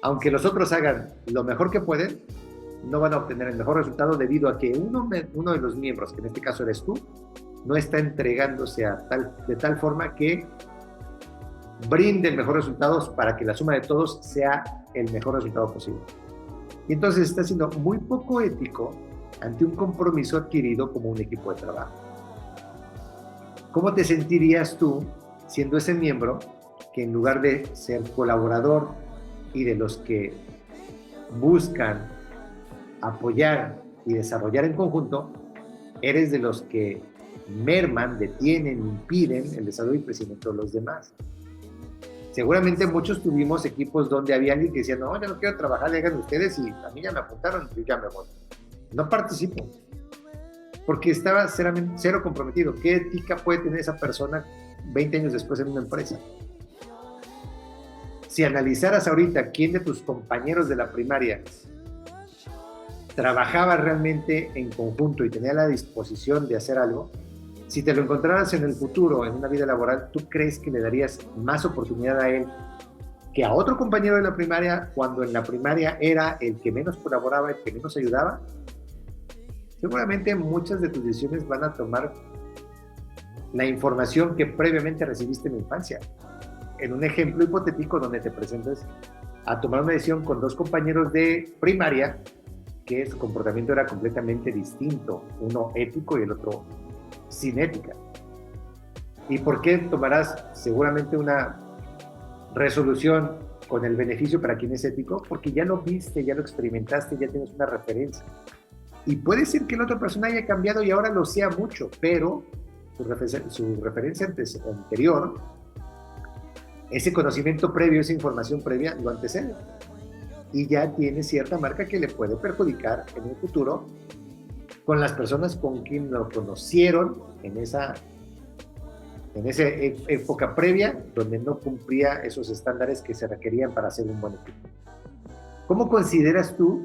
aunque los otros hagan lo mejor que pueden, no van a obtener el mejor resultado debido a que uno de los miembros, que en este caso eres tú, no está entregándose de tal forma que brinde el mejor resultado para que la suma de todos sea el mejor resultado posible. Y entonces está siendo muy poco ético ante un compromiso adquirido como un equipo de trabajo. ¿Cómo te sentirías tú siendo ese miembro que en lugar de ser colaborador y de los que buscan apoyar y desarrollar en conjunto, eres de los que merman, detienen, impiden el desarrollo y crecimiento de los demás? Seguramente muchos tuvimos equipos donde había alguien que decía, no, yo no quiero trabajar, hagan ustedes y a mí ya me apuntaron, yo ya me voy. No participo, porque estaba cero comprometido. ¿Qué ética puede tener esa persona 20 años después en una empresa? Si analizaras ahorita quién de tus compañeros de la primaria trabajaba realmente en conjunto y tenía la disposición de hacer algo, Si te lo encontraras en el futuro, en una vida laboral, ¿tú crees que le darías más oportunidad a él que a otro compañero de la primaria, cuando en la primaria era el que menos colaboraba, el que menos ayudaba? Seguramente muchas de tus decisiones van a tomar la información que previamente recibiste en la infancia. En un ejemplo hipotético donde te presentes a tomar una decisión con dos compañeros de primaria, que su comportamiento era completamente distinto, uno ético y el otro sin ética. ¿Y por qué tomarás seguramente una resolución con el beneficio para quien es ético? Porque ya lo viste, ya lo experimentaste, ya tienes una referencia. Y puede ser que la otra persona haya cambiado y ahora lo sea mucho, pero su referencia anterior, ese conocimiento previo, esa información previa, lo antecede. Y ya tiene cierta marca que le puede perjudicar en el futuro con las personas con quien lo conocieron en esa época previa, donde no cumplía esos estándares que se requerían para ser un buen equipo. ¿Cómo consideras tú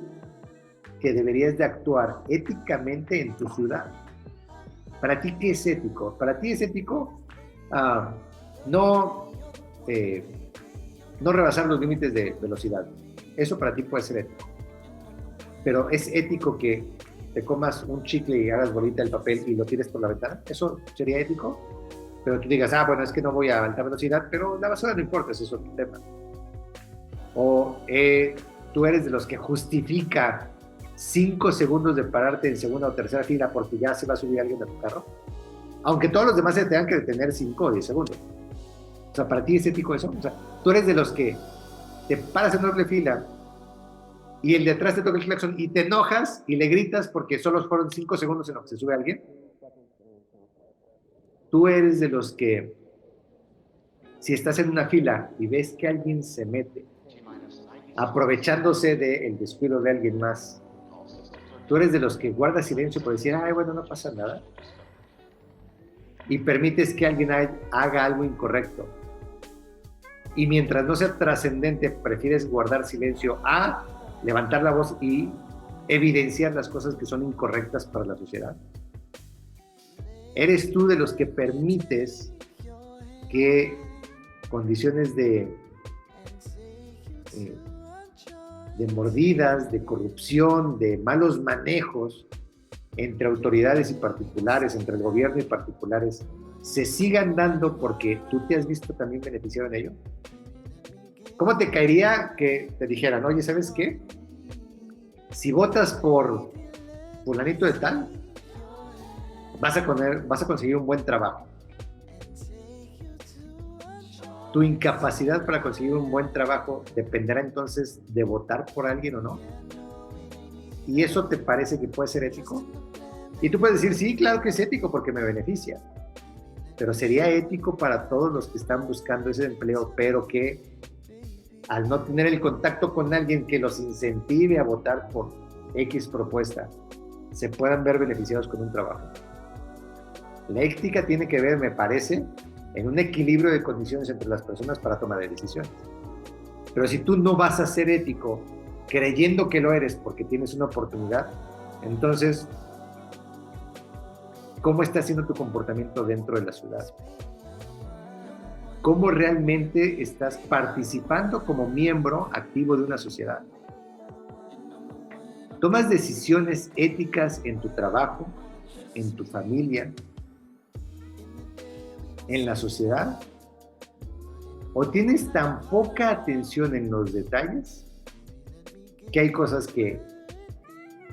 que deberías de actuar éticamente en tu ciudad? ¿Para ti qué es ético? Para ti es ético no rebasar los límites de velocidad. Eso para ti puede ser ético. Pero es ético que te comas un chicle y hagas bolita el papel y lo tires por la ventana. ¿Eso sería ético? Pero tú digas, bueno, es que no voy a alta velocidad, pero la basura no importa, eso es otro tema. O tú eres de los que justifica 5 segundos de pararte en segunda o tercera fila porque ya se va a subir alguien a tu carro, aunque todos los demás se tengan que detener 5 o 10 segundos. O sea, ¿para ti es ético eso? O sea, tú eres de los que te paras en doble fila y el de atrás te toca el claxon y te enojas y le gritas porque solo fueron 5 segundos en los que se sube alguien. Tú eres de los que, si estás en una fila y ves que alguien se mete aprovechándose del descuido de alguien más, tú eres de los que guarda silencio por decir, bueno, no pasa nada, y permites que alguien haga algo incorrecto. Y mientras no sea trascendente, prefieres guardar silencio a levantar la voz y evidenciar las cosas que son incorrectas para la sociedad. ¿Eres tú de los que permites que condiciones de mordidas, de corrupción, de malos manejos entre autoridades y particulares, entre el gobierno y particulares, se sigan dando porque tú te has visto también beneficiado en ello? ¿Cómo te caería que te dijeran, oye, ¿sabes qué? Si votas por fulanito de tal, vas a conseguir un buen trabajo. Tu incapacidad para conseguir un buen trabajo dependerá entonces de votar por alguien o no. ¿Y eso te parece que puede ser ético? Y tú puedes decir, sí, claro que es ético porque me beneficia. Pero sería ético para todos los que están buscando ese empleo, pero que al no tener el contacto con alguien que los incentive a votar por X propuesta, se puedan ver beneficiados con un trabajo. La ética tiene que ver, me parece, en un equilibrio de condiciones entre las personas para tomar decisiones. Pero si tú no vas a ser ético creyendo que lo eres porque tienes una oportunidad, entonces, ¿cómo está siendo tu comportamiento dentro de la ciudad? ¿Cómo realmente estás participando como miembro activo de una sociedad? ¿Tomas decisiones éticas en tu trabajo, en tu familia, en la sociedad? ¿O tienes tan poca atención en los detalles que hay cosas que,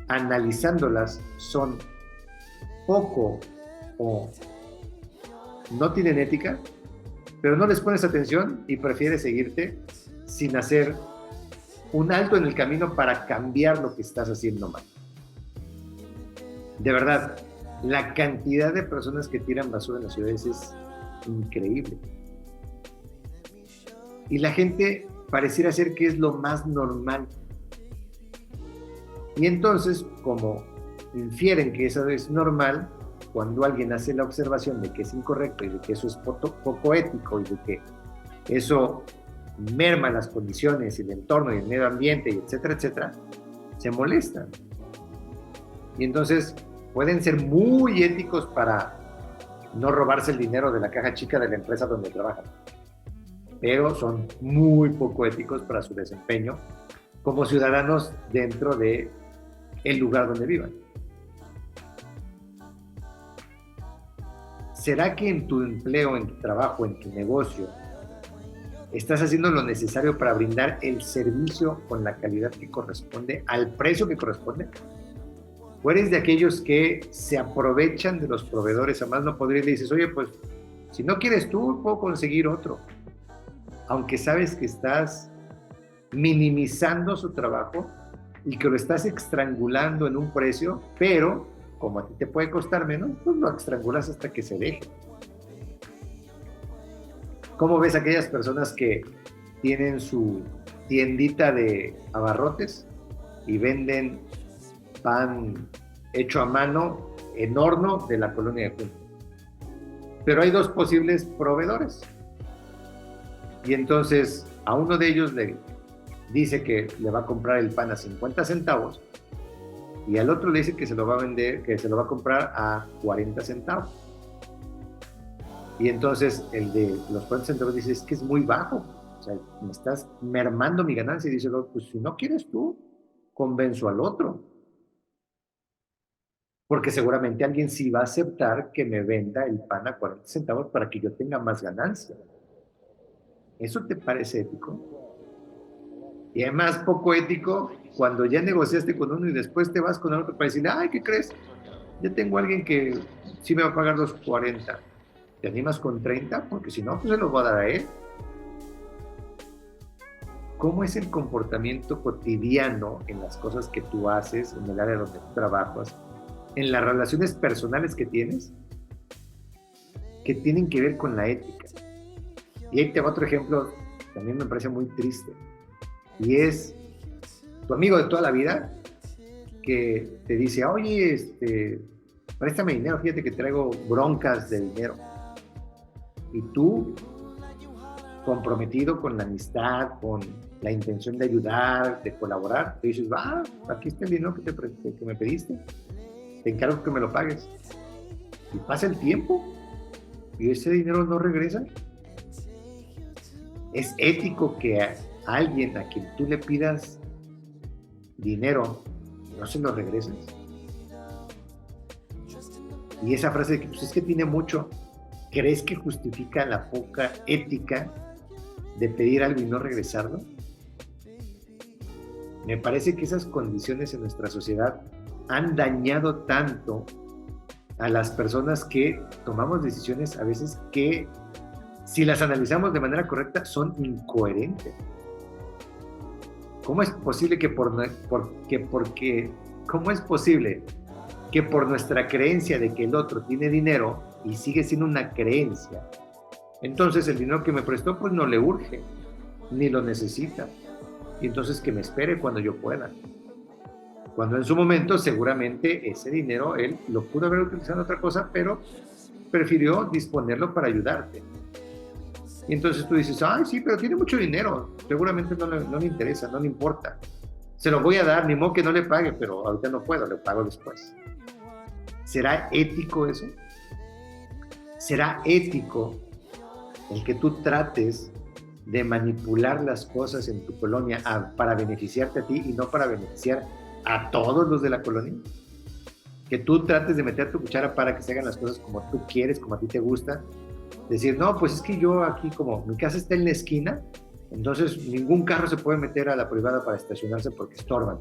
analizándolas, son poco o no tienen ética, pero no les pones atención y prefieres seguirte sin hacer un alto en el camino para cambiar lo que estás haciendo mal? De verdad, la cantidad de personas que tiran basura en las ciudades es increíble. Y la gente pareciera ser que es lo más normal. Y entonces, como infieren que eso es normal, cuando alguien hace la observación de que es incorrecto y de que eso es poco ético y de que eso merma las condiciones y el entorno y el medio ambiente, y etcétera, etcétera, se molestan. Y entonces pueden ser muy éticos para no robarse el dinero de la caja chica de la empresa donde trabajan, pero son muy poco éticos para su desempeño como ciudadanos dentro de el lugar donde vivan. ¿Será que en tu empleo, en tu trabajo, en tu negocio, estás haciendo lo necesario para brindar el servicio con la calidad que corresponde, al precio que corresponde? ¿O eres de aquellos que se aprovechan de los proveedores a más no poder y le dices, oye, pues, si no quieres tú, puedo conseguir otro? Aunque sabes que estás minimizando su trabajo y que lo estás estrangulando en un precio, pero como a ti te puede costar menos, pues lo estrangulas hasta que se deje. ¿Cómo ves a aquellas personas que tienen su tiendita de abarrotes y venden pan hecho a mano en horno de la colonia de Junco? Pero hay dos posibles proveedores. Y entonces a uno de ellos le dice que le va a comprar el pan a 50 centavos y al otro le dice que se lo va a vender, que se lo va a comprar a 40 centavos. Y entonces el de los 40 centavos dice, es que es muy bajo, o sea, me estás mermando mi ganancia. Y dice, pues si no quieres tú, convenzo al otro. Porque seguramente alguien sí va a aceptar que me venda el pan a 40 centavos para que yo tenga más ganancia. ¿Eso te parece ético? Y además poco ético cuando ya negociaste con uno y después te vas con el otro para decirle, ay, ¿qué crees? Ya tengo a alguien que sí me va a pagar los 40. ¿Te animas con 30? Porque si no, pues se los voy a dar a él. ¿Cómo es el comportamiento cotidiano en las cosas que tú haces, en el área donde tú trabajas, en las relaciones personales que tienes, que tienen que ver con la ética? Y ahí te va otro ejemplo, también me parece muy triste. Y es tu amigo de toda la vida que te dice, oye, préstame dinero, fíjate que traigo broncas de dinero. Y tú, comprometido con la amistad, con la intención de ayudar, de colaborar, te dices, aquí está el dinero que me pediste, te encargo que me lo pagues. Y pasa el tiempo y ese dinero no regresa. ¿Es ético que a alguien a quien tú le pidas dinero no se lo regreses? Y esa frase de que pues es que tiene mucho, ¿crees que justifica la poca ética de pedir algo y no regresarlo? Me parece que esas condiciones en nuestra sociedad han dañado tanto a las personas que tomamos decisiones a veces que, si las analizamos de manera correcta, son incoherentes. ¿Cómo es posible que cómo es posible que por nuestra creencia de que el otro tiene dinero, y sigue siendo una creencia, entonces el dinero que me prestó pues no le urge, ni lo necesita, y entonces que me espere cuando yo pueda? Cuando en su momento seguramente ese dinero él lo pudo haber utilizado en otra cosa, pero prefirió disponerlo para ayudarte. Y entonces tú dices, ay, sí, pero tiene mucho dinero, seguramente no le interesa, no le importa. Se lo voy a dar, ni modo que no le pague, pero ahorita no puedo, le pago después. ¿Será ético eso? ¿Será ético el que tú trates de manipular las cosas en tu colonia para beneficiarte a ti y no para beneficiar a todos los de la colonia? Que tú trates de meter tu cuchara para que se hagan las cosas como tú quieres, como a ti te gusta. Decir, no, pues es que yo aquí, como mi casa está en la esquina, entonces ningún carro se puede meter a la privada para estacionarse porque estorban.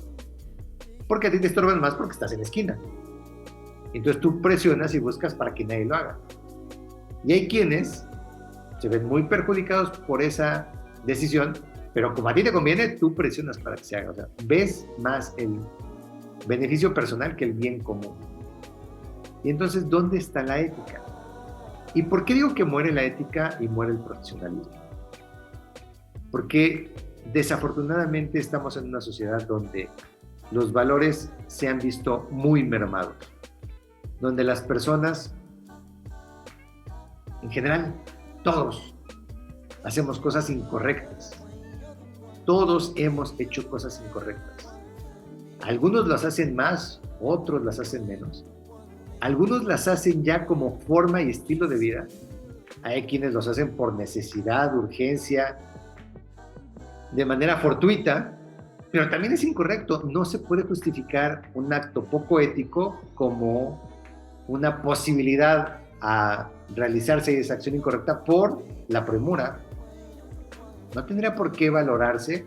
Porque a ti te estorban más porque estás en la esquina. Entonces tú presionas y buscas para que nadie lo haga. Y hay quienes se ven muy perjudicados por esa decisión, pero como a ti te conviene, tú presionas para que se haga. O sea, ves más el beneficio personal que el bien común. Y entonces, ¿dónde está la ética? ¿Y por qué digo que muere la ética y muere el profesionalismo? Porque desafortunadamente estamos en una sociedad donde los valores se han visto muy mermados, donde las personas, en general, todos hacemos cosas incorrectas. Todos hemos hecho cosas incorrectas. Algunos las hacen más, otros las hacen menos. Algunos las hacen ya como forma y estilo de vida. Hay quienes los hacen por necesidad, urgencia, de manera fortuita, pero también es incorrecto. No se puede justificar un acto poco ético como una posibilidad a realizarse esa acción incorrecta por la premura. No tendría por qué valorarse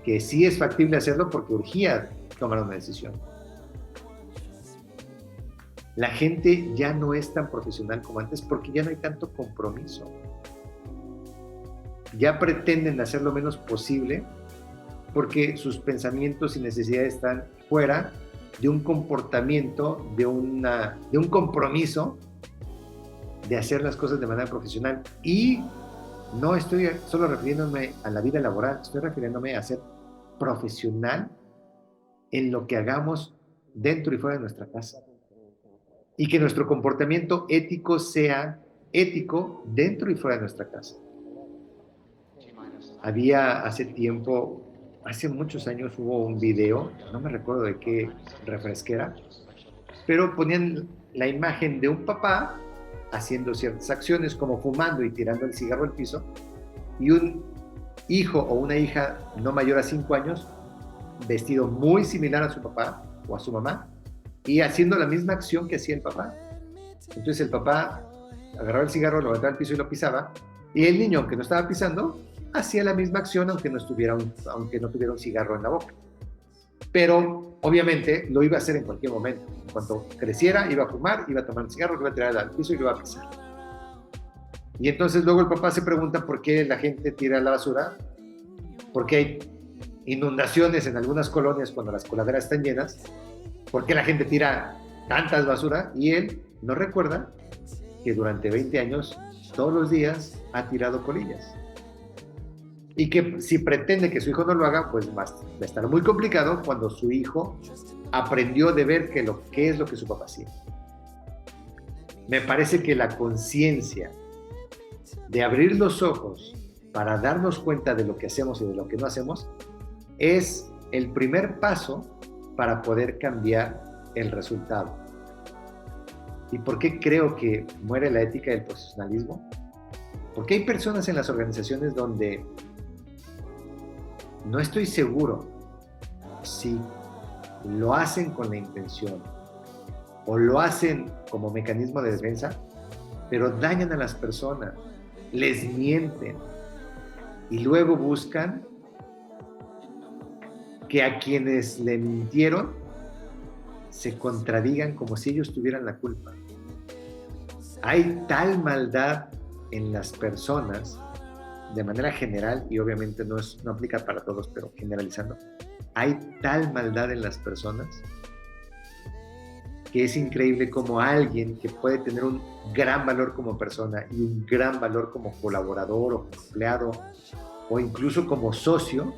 que sí es factible hacerlo porque urgía tomar una decisión. La gente ya no es tan profesional como antes porque ya no hay tanto compromiso. Ya pretenden hacer lo menos posible porque sus pensamientos y necesidades están fuera de un comportamiento, de un compromiso de hacer las cosas de manera profesional. Y no estoy solo refiriéndome a la vida laboral, estoy refiriéndome a ser profesional en lo que hagamos dentro y fuera de nuestra casa. Y que nuestro comportamiento ético sea ético dentro y fuera de nuestra casa. Había hace tiempo, hace muchos años, hubo un video, no me recuerdo de qué refresquera, pero ponían la imagen de un papá haciendo ciertas acciones como fumando y tirando el cigarro al piso, y un hijo o una hija no mayor a 5 años vestido muy similar a su papá o a su mamá y haciendo la misma acción que hacía el papá. Entonces el papá agarraba el cigarro, lo aventaba al piso y lo pisaba, y el niño, aunque no estaba pisando, hacía la misma acción aunque no tuviera un cigarro en la boca. Pero obviamente lo iba a hacer en cualquier momento. En cuanto creciera, iba a fumar, iba a tomar un cigarro, lo iba a tirar al piso y lo iba a pisar. Y entonces luego el papá se pregunta por qué la gente tira la basura, porque hay inundaciones en algunas colonias cuando las coladeras están llenas, por qué la gente tira tantas basura, y él no recuerda que durante 20 años, todos los días, ha tirado colillas. Y que si pretende que su hijo no lo haga, pues va a estar muy complicado cuando su hijo aprendió de ver qué es lo que su papá hacía. Me parece que la conciencia de abrir los ojos para darnos cuenta de lo que hacemos y de lo que no hacemos es el primer paso para poder cambiar el resultado. ¿Y por qué creo que muere la ética del profesionalismo? Porque hay personas en las organizaciones donde no estoy seguro si lo hacen con la intención o lo hacen como mecanismo de defensa, pero dañan a las personas, les mienten y luego buscan que a quienes le mintieron se contradigan como si ellos tuvieran la culpa. Hay tal maldad en las personas, de manera general, y obviamente no aplica para todos, pero generalizando, hay tal maldad en las personas que es increíble como alguien que puede tener un gran valor como persona y un gran valor como colaborador o como empleado o incluso como socio,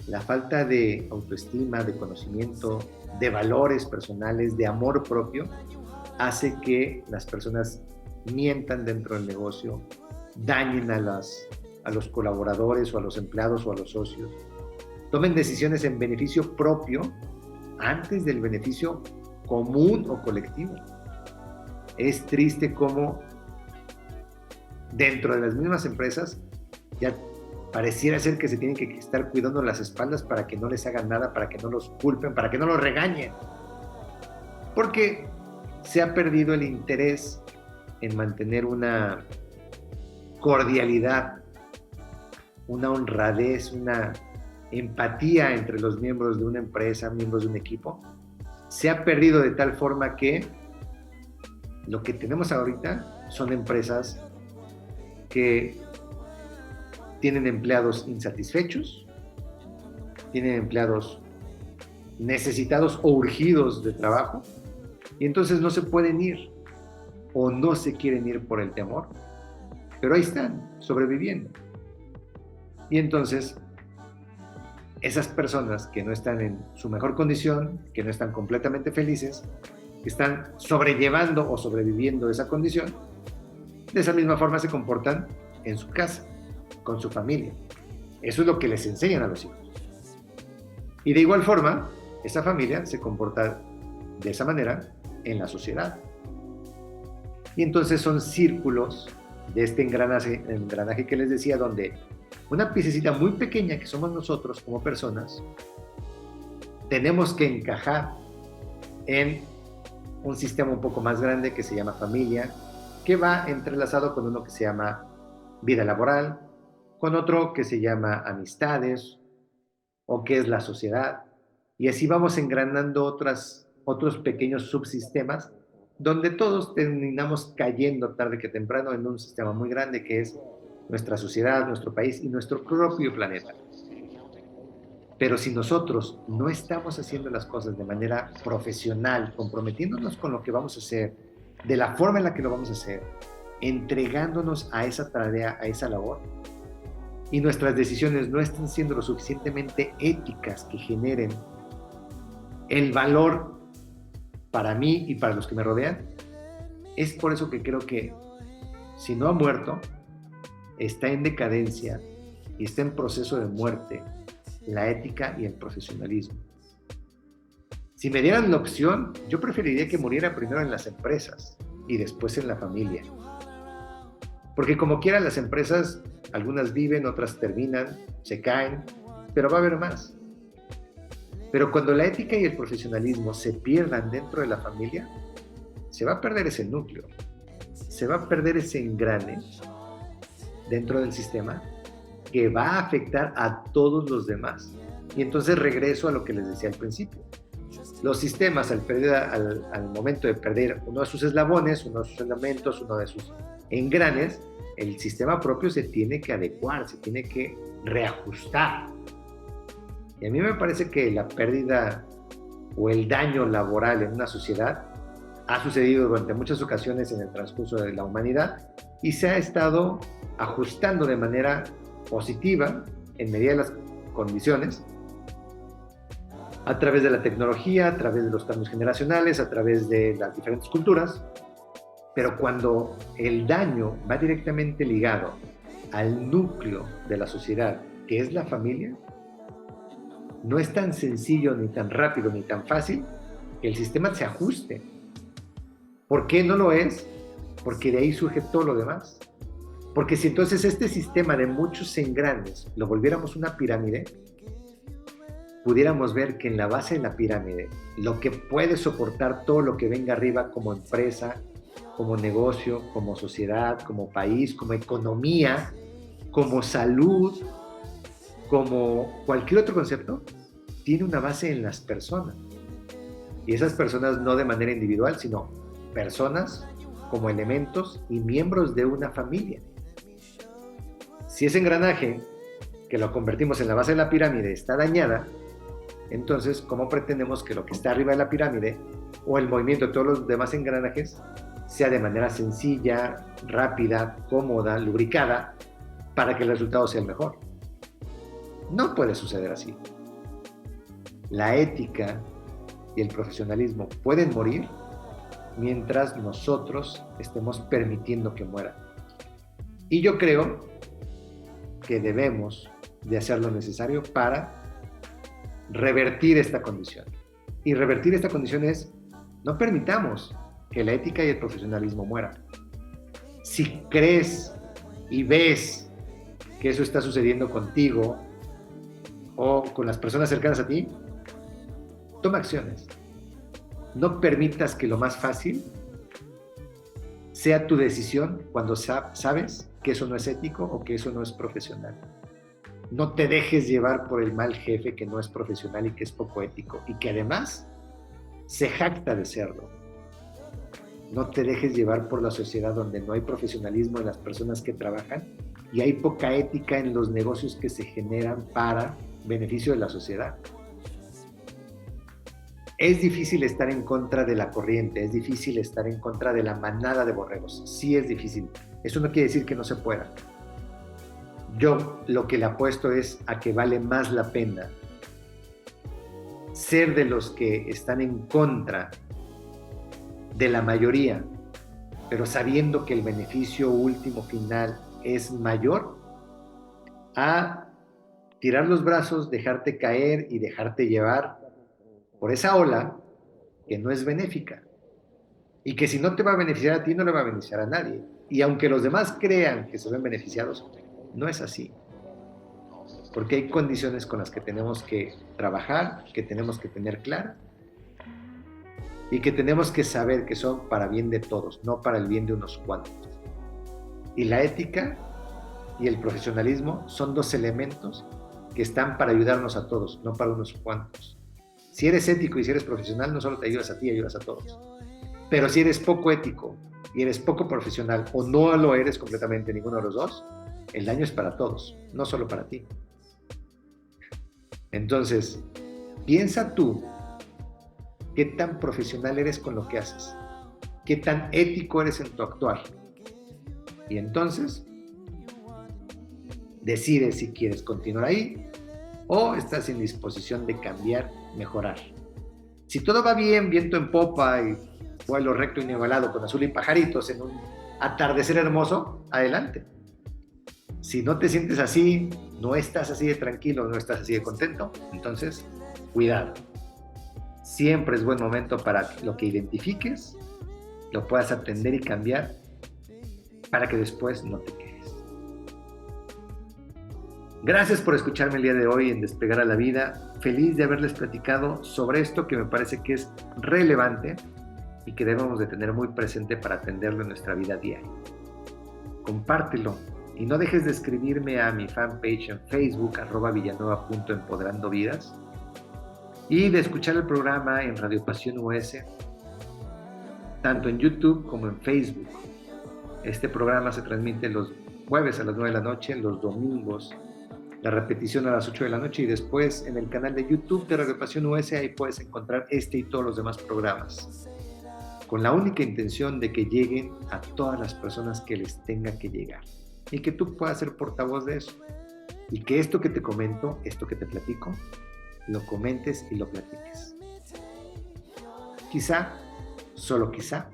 la falta de autoestima, de conocimiento, de valores personales, de amor propio, hace que las personas mientan dentro del negocio, dañen a los colaboradores o a los empleados o a los socios, tomen decisiones en beneficio propio antes del beneficio común o colectivo. Es triste cómo dentro de las mismas empresas ya pareciera ser que se tienen que estar cuidando las espaldas para que no les hagan nada, para que no los culpen, para que no los regañen. Porque se ha perdido el interés en mantener una cordialidad, una honradez, una empatía entre los miembros de una empresa, miembros de un equipo. Se ha perdido de tal forma que lo que tenemos ahorita son empresas que tienen empleados insatisfechos, tienen empleados necesitados o urgidos de trabajo, y entonces no se pueden ir o no se quieren ir por el temor, pero ahí están, sobreviviendo. Y entonces, esas personas que no están en su mejor condición, que no están completamente felices, que están sobrellevando o sobreviviendo esa condición, de esa misma forma se comportan en su casa, con su familia. Eso es lo que les enseñan a los hijos. Y de igual forma, esa familia se comporta de esa manera en la sociedad. Y entonces son círculos de este engranaje que les decía, donde una piececita muy pequeña que somos nosotros como personas, tenemos que encajar en un sistema un poco más grande que se llama familia, que va entrelazado con uno que se llama vida laboral, con otro que se llama amistades, o que es la sociedad, y así vamos engranando otros pequeños subsistemas, donde todos terminamos cayendo tarde que temprano en un sistema muy grande que es nuestra sociedad, nuestro país y nuestro propio planeta. Pero si nosotros no estamos haciendo las cosas de manera profesional, comprometiéndonos con lo que vamos a hacer, de la forma en la que lo vamos a hacer, entregándonos a esa tarea, a esa labor, y nuestras decisiones no están siendo lo suficientemente éticas que generen el valor para mí y para los que me rodean, es por eso que creo que si no ha muerto, está en decadencia y está en proceso de muerte la ética y el profesionalismo. Si me dieran la opción, yo preferiría que muriera primero en las empresas y después en la familia. Porque como quiera, las empresas, algunas viven, otras terminan, se caen, pero va a haber más. Pero cuando la ética y el profesionalismo se pierdan dentro de la familia, se va a perder ese núcleo, se va a perder ese engrane dentro del sistema que va a afectar a todos los demás. Y entonces regreso a lo que les decía al principio. Los sistemas, al momento de perder uno de sus eslabones, uno de sus elementos, uno de sus engranes, el sistema propio se tiene que adecuar, se tiene que reajustar. Y a mí me parece que la pérdida o el daño laboral en una sociedad ha sucedido durante muchas ocasiones en el transcurso de la humanidad y se ha estado ajustando de manera positiva, en medida de las condiciones, a través de la tecnología, a través de los cambios generacionales, a través de las diferentes culturas. Pero cuando el daño va directamente ligado al núcleo de la sociedad, que es la familia, no es tan sencillo, ni tan rápido, ni tan fácil que el sistema se ajuste. ¿Por qué no lo es? Porque de ahí surge todo lo demás. Porque si entonces este sistema de muchos engranes lo volviéramos una pirámide, pudiéramos ver que en la base de la pirámide, lo que puede soportar todo lo que venga arriba como empresa, como negocio, como sociedad, como país, como economía, como salud, como cualquier otro concepto, tiene una base en las personas. Y esas personas no de manera individual, sino personas como elementos y miembros de una familia. Si ese engranaje, que lo convertimos en la base de la pirámide, está dañada, entonces, ¿cómo pretendemos que lo que está arriba de la pirámide o el movimiento de todos los demás engranajes sea de manera sencilla, rápida, cómoda, lubricada, para que el resultado sea el mejor? No puede suceder así. La ética y el profesionalismo pueden morir mientras nosotros estemos permitiendo que mueran. Y yo creo que debemos de hacer lo necesario para revertir esta condición. Y revertir esta condición es, no permitamos que la ética y el profesionalismo mueran. Si crees y ves que eso está sucediendo contigo o con las personas cercanas a ti, toma acciones. No permitas que lo más fácil sea tu decisión cuando sabes que eso no es ético o que eso no es profesional. No te dejes llevar por el mal jefe que no es profesional y que es poco ético y que además se jacta de serlo. No te dejes llevar por la sociedad donde no hay profesionalismo en las personas que trabajan y hay poca ética en los negocios que se generan para beneficio de la sociedad. Es difícil estar en contra de la corriente, es difícil estar en contra de la manada de borregos. Sí es difícil. Eso no quiere decir que no se pueda. Yo lo que le apuesto es a que vale más la pena ser de los que están en contra de la mayoría, pero sabiendo que el beneficio último final es mayor, a tirar los brazos, dejarte caer y dejarte llevar por esa ola que no es benéfica. Y que si no te va a beneficiar a ti, no le va a beneficiar a nadie. Y aunque los demás crean que se ven beneficiados, no es así. Porque hay condiciones con las que tenemos que trabajar, que tenemos que tener claras y que tenemos que saber que son para bien de todos, no para el bien de unos cuantos. Y la ética y el profesionalismo son dos elementos que están para ayudarnos a todos, no para unos cuantos. Si eres ético y si eres profesional, no solo te ayudas a ti, ayudas a todos. Pero si eres poco ético y eres poco profesional o no lo eres completamente ninguno de los dos, el daño es para todos, no solo para ti. Entonces, piensa tú qué tan profesional eres con lo que haces, qué tan ético eres en tu actuar. Y entonces, decides si quieres continuar ahí o estás en disposición de cambiar, mejorar. Si todo va bien, viento en popa y vuelo recto y nivelado con azul y pajaritos en un atardecer hermoso, adelante. Si no te sientes así, no estás así de tranquilo, no estás así de contento, entonces, cuidado. Siempre es buen momento para lo que identifiques, lo puedas atender y cambiar para que después no te quejes. Gracias por escucharme el día de hoy en Despegar a la Vida. Feliz de haberles platicado sobre esto que me parece que es relevante y que debemos de tener muy presente para atenderlo en nuestra vida diaria. Compártelo y no dejes de escribirme a mi fanpage en Facebook, @villanueva.empoderandovidas, y de escuchar el programa en Radio Pasión US, tanto en YouTube como en Facebook. Este programa se transmite los jueves a las 9 de la noche, los domingos, la repetición a las 8 de la noche y después en el canal de YouTube de Radio Pasión US, ahí puedes encontrar este y todos los demás programas, con la única intención de que lleguen a todas las personas que les tenga que llegar y que tú puedas ser portavoz de eso y que esto que te comento, esto que te platico, lo comentes y lo platiques. Quizá, solo quizá,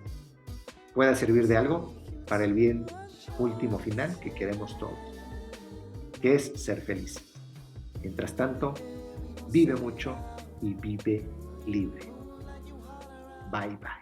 pueda servir de algo para el bien último final que queremos todos, que es ser felices. Mientras tanto, vive mucho y vive libre. Bye bye.